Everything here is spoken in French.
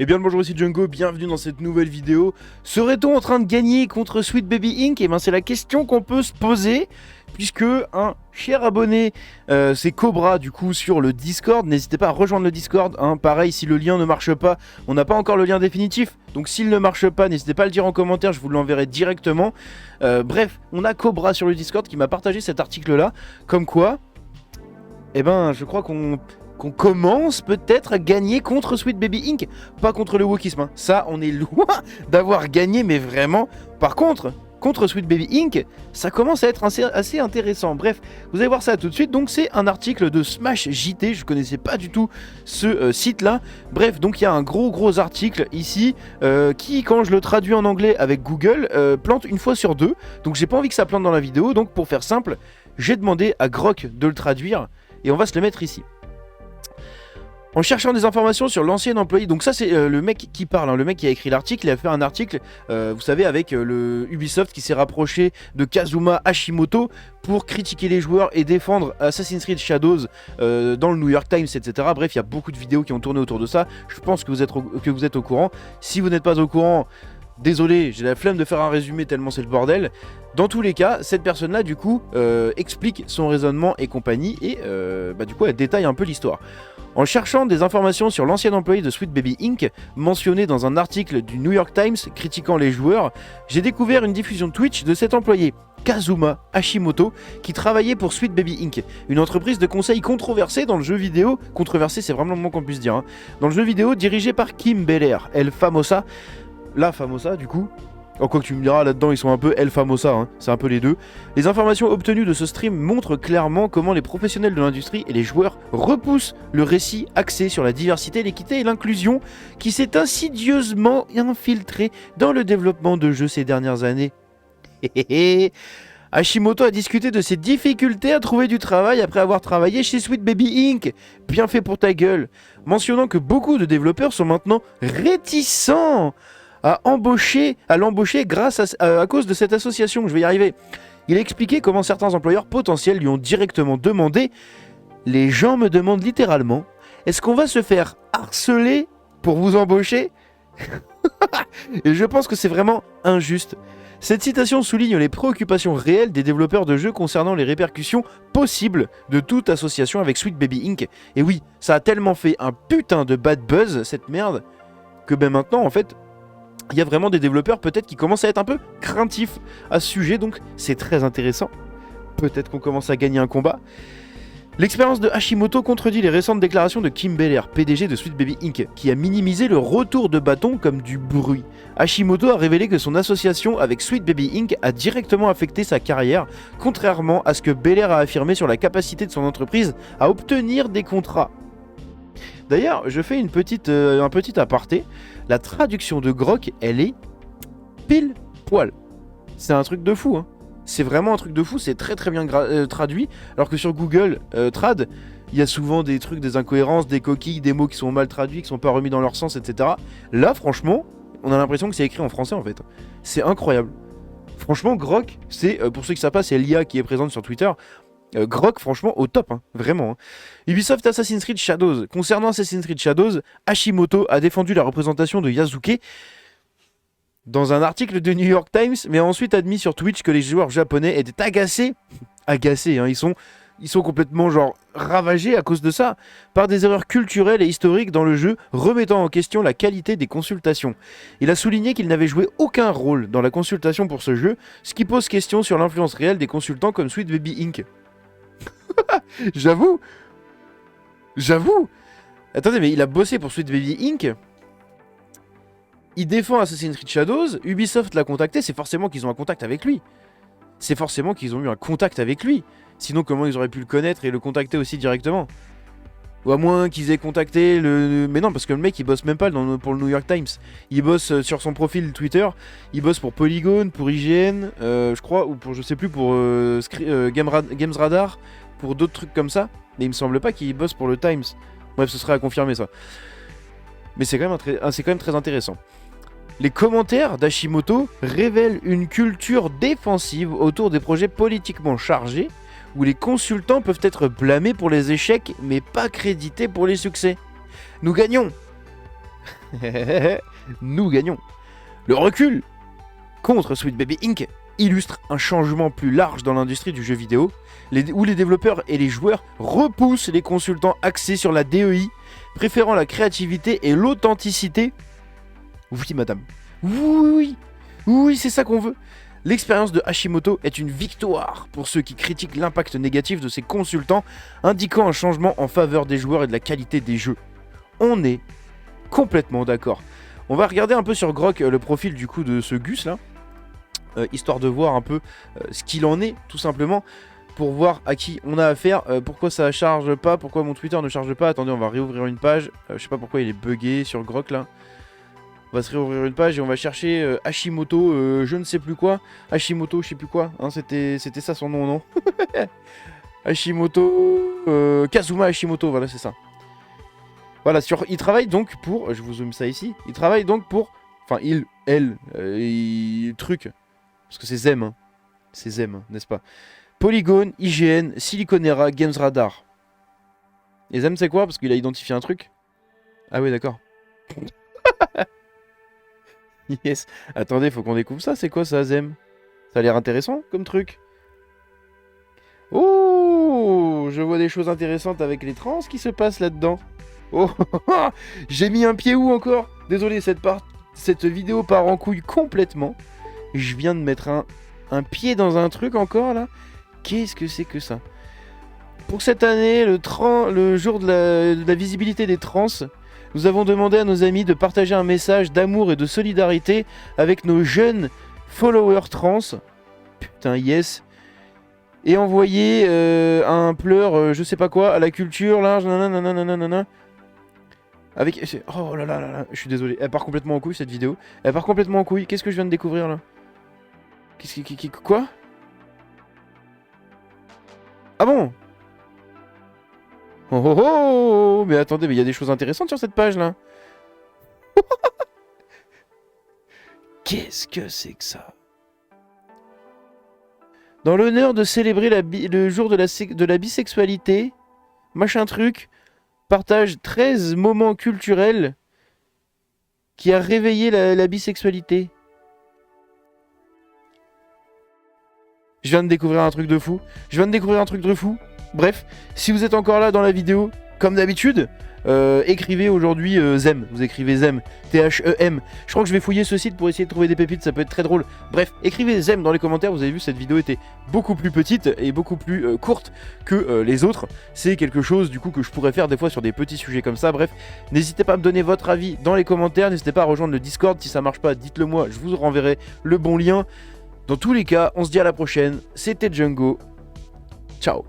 Eh bien le bonjour, ici Django, bienvenue dans cette nouvelle vidéo. Serait-on en train de gagner contre Sweet Baby Inc? Eh bien c'est la question qu'on peut se poser, puisque un cher abonné, c'est Cobra du coup sur le Discord. N'hésitez pas à rejoindre le Discord, hein. Pareil, si le lien ne marche pas, on n'a pas encore le lien définitif, donc s'il ne marche pas, n'hésitez pas à le dire en commentaire, je vous l'enverrai directement. Bref, on a Cobra sur le Discord qui m'a partagé cet article là, comme quoi, eh ben je crois qu'on commence peut-être à gagner contre Sweet Baby Inc. Pas contre le wokisme, hein. Ça, on est loin d'avoir gagné, mais vraiment. Par contre, contre Sweet Baby Inc., ça commence à être assez intéressant. Bref, vous allez voir ça tout de suite. Donc, c'est un article de Smash JT. Je connaissais pas du tout ce site-là. Bref, donc il y a un gros article ici qui, quand je le traduis en anglais avec Google, plante une fois sur deux. Donc, j'ai pas envie que ça plante dans la vidéo. Donc, pour faire simple, j'ai demandé à Grok de le traduire et on va se le mettre ici. En cherchant des informations sur l'ancien employé, donc ça c'est le mec qui parle, hein, le mec qui a écrit l'article, il a fait un article, vous savez, avec le Ubisoft qui s'est rapproché de Kazuma Hashimoto pour critiquer les joueurs et défendre Assassin's Creed Shadows dans le New York Times, etc. Bref, il y a beaucoup de vidéos qui ont tourné autour de ça, je pense que vous êtes au courant. Si vous n'êtes pas au courant, désolé, j'ai la flemme de faire un résumé tellement c'est le bordel. Dans tous les cas, cette personne-là, du coup, explique son raisonnement et compagnie, et du coup, elle détaille un peu l'histoire. En cherchant des informations sur l'ancien employé de Sweet Baby Inc., mentionné dans un article du New York Times critiquant les joueurs, j'ai découvert une diffusion Twitch de cet employé, Kazuma Hashimoto, qui travaillait pour Sweet Baby Inc., une entreprise de conseil controversée dans le jeu vidéo, controversée c'est vraiment le mot qu'on puisse dire, hein, dans le jeu vidéo dirigé par Kim Belair, El Famosa, la Famosa du coup. Oh, quoi que tu me diras, là-dedans ils sont un peu El Famosa, hein, c'est un peu les deux. Les informations obtenues de ce stream montrent clairement comment les professionnels de l'industrie et les joueurs repoussent le récit axé sur la diversité, l'équité et l'inclusion qui s'est insidieusement infiltré dans le développement de jeux ces dernières années. Hashimoto a discuté de ses difficultés à trouver du travail après avoir travaillé chez Sweet Baby Inc. Bien fait pour ta gueule, mentionnant que beaucoup de développeurs sont maintenant réticents à l'embaucher grâce à cause de cette association. Je vais y arriver. Il a expliqué comment certains employeurs potentiels lui ont directement demandé, les gens me demandent littéralement, est-ce qu'on va se faire harceler pour vous embaucher? Et je pense que c'est vraiment injuste. Cette citation souligne les préoccupations réelles des développeurs de jeux concernant les répercussions possibles de toute association avec Sweet Baby Inc. Et oui, ça a tellement fait un putain de bad buzz, cette merde, que ben maintenant, en fait, il y a vraiment des développeurs peut-être qui commencent à être un peu craintifs à ce sujet, donc c'est très intéressant. Peut-être qu'on commence à gagner un combat. L'expérience de Hashimoto contredit les récentes déclarations de Kim Belair, PDG de Sweet Baby Inc., qui a minimisé le retour de bâton comme du bruit. Hashimoto a révélé que son association avec Sweet Baby Inc. a directement affecté sa carrière, contrairement à ce que Belair a affirmé sur la capacité de son entreprise à obtenir des contrats. D'ailleurs, je fais un petit aparté. La traduction de Grok, elle est pile poil. C'est un truc de fou, hein. C'est vraiment un truc de fou, c'est très bien traduit. Alors que sur Google Trad, il y a souvent des trucs, des incohérences, des coquilles, des mots qui sont mal traduits, qui sont pas remis dans leur sens, etc. Là, franchement, on a l'impression que c'est écrit en français en fait. C'est incroyable. Franchement, Grok, c'est, pour ceux qui savent pas, c'est l'IA qui est présente sur Twitter. Grok, franchement, au top, hein, vraiment. Hein. Ubisoft Assassin's Creed Shadows. Concernant Assassin's Creed Shadows, Hashimoto a défendu la représentation de Yasuke dans un article de New York Times, mais a ensuite admis sur Twitch que les joueurs japonais étaient agacés, hein, ils sont complètement genre ravagés à cause de ça, par des erreurs culturelles et historiques dans le jeu, remettant en question la qualité des consultations. Il a souligné qu'il n'avait joué aucun rôle dans la consultation pour ce jeu, ce qui pose question sur l'influence réelle des consultants comme Sweet Baby Inc. J'avoue. Attendez, mais il a bossé pour Sweet Baby Inc. Il défend Assassin's Creed Shadows. Ubisoft l'a contacté. C'est forcément qu'ils ont un contact avec lui. C'est forcément qu'ils ont eu un contact avec lui. Sinon, comment ils auraient pu le connaître et le contacter aussi directement? Ou à moins qu'ils aient contacté le... Mais non, parce que le mec, il bosse même pas pour le New York Times. Il bosse sur son profil Twitter. Il bosse pour Polygon, pour IGN, je crois, ou pour, je sais plus, pour Games Radar, pour d'autres trucs comme ça. Mais il me semble pas qu'il bosse pour le Times. Bref, ce serait à confirmer ça. Mais c'est quand même très intéressant. Les commentaires d'Hashimoto révèlent une culture défensive autour des projets politiquement chargés, où les consultants peuvent être blâmés pour les échecs, mais pas crédités pour les succès. Nous gagnons. Nous gagnons. Le recul contre Sweet Baby Inc. illustre un changement plus large dans l'industrie du jeu vidéo, où les développeurs et les joueurs repoussent les consultants axés sur la DEI, préférant la créativité et l'authenticité. Oui, madame. Oui, c'est ça qu'on veut. L'expérience de Hashimoto est une victoire pour ceux qui critiquent l'impact négatif de ces consultants, indiquant un changement en faveur des joueurs et de la qualité des jeux. On est complètement d'accord. On va regarder un peu sur Grok le profil du coup de ce Gus là, histoire de voir un peu ce qu'il en est, tout simplement, pour voir à qui on a affaire. Pourquoi ça charge pas, pourquoi mon Twitter ne charge pas. Attendez, on va réouvrir une page. Je sais pas pourquoi il est bugué sur Grok là. On va se réouvrir une page et on va chercher Hashimoto, je ne sais plus quoi. Hashimoto, je sais plus quoi. Hein, c'était ça son nom, non? Hashimoto... Kazuma Hashimoto, voilà, c'est ça. Voilà, il travaille donc pour... Je vous zoome ça ici. Il travaille donc pour... Enfin, truc. Parce que c'est Zem. Hein. C'est Zem, n'est-ce pas? Polygon, IGN, Siliconera, Games Radar. Et Zem, c'est quoi? Parce qu'il a identifié un truc. Ah oui, d'accord. Yes. Attendez, faut qu'on découvre ça. C'est quoi ça, Zem? Ça a l'air intéressant comme truc. Oh, je vois des choses intéressantes avec les trans qui se passent là-dedans. Oh, j'ai mis un pied où encore? Désolé, cette vidéo part en couille complètement. Je viens de mettre un pied dans un truc encore là. Qu'est-ce que c'est que ça? Pour cette année, le jour de la visibilité des trans, nous avons demandé à nos amis de partager un message d'amour et de solidarité avec nos jeunes followers trans. Putain, yes. Et envoyer un pleur, je sais pas quoi, à la culture, là, nanana. Avec... Oh là là là là, je suis désolé. Elle part complètement en couille, cette vidéo. Elle part complètement en couille. Qu'est-ce que je viens de découvrir, là? Quoi? Ah bon? Oh oh oh! Mais attendez, mais il y a des choses intéressantes sur cette page là. Qu'est-ce que c'est que ça? Dans l'honneur de célébrer le jour de la bisexualité, machin truc, partage 13 moments culturels qui a réveillé la bisexualité. Je viens de découvrir un truc de fou. Bref, si vous êtes encore là dans la vidéo, comme d'habitude, écrivez aujourd'hui Zem. Vous écrivez Zem, T-H-E-M. Je crois que je vais fouiller ce site pour essayer de trouver des pépites, ça peut être très drôle. Bref, écrivez Zem dans les commentaires. Vous avez vu, cette vidéo était beaucoup plus petite et beaucoup plus courte que les autres. C'est quelque chose du coup que je pourrais faire des fois sur des petits sujets comme ça. Bref, n'hésitez pas à me donner votre avis dans les commentaires. N'hésitez pas à rejoindre le Discord. Si ça marche pas, dites-le moi, je vous renverrai le bon lien. Dans tous les cas, on se dit à la prochaine. C'était Django. Ciao.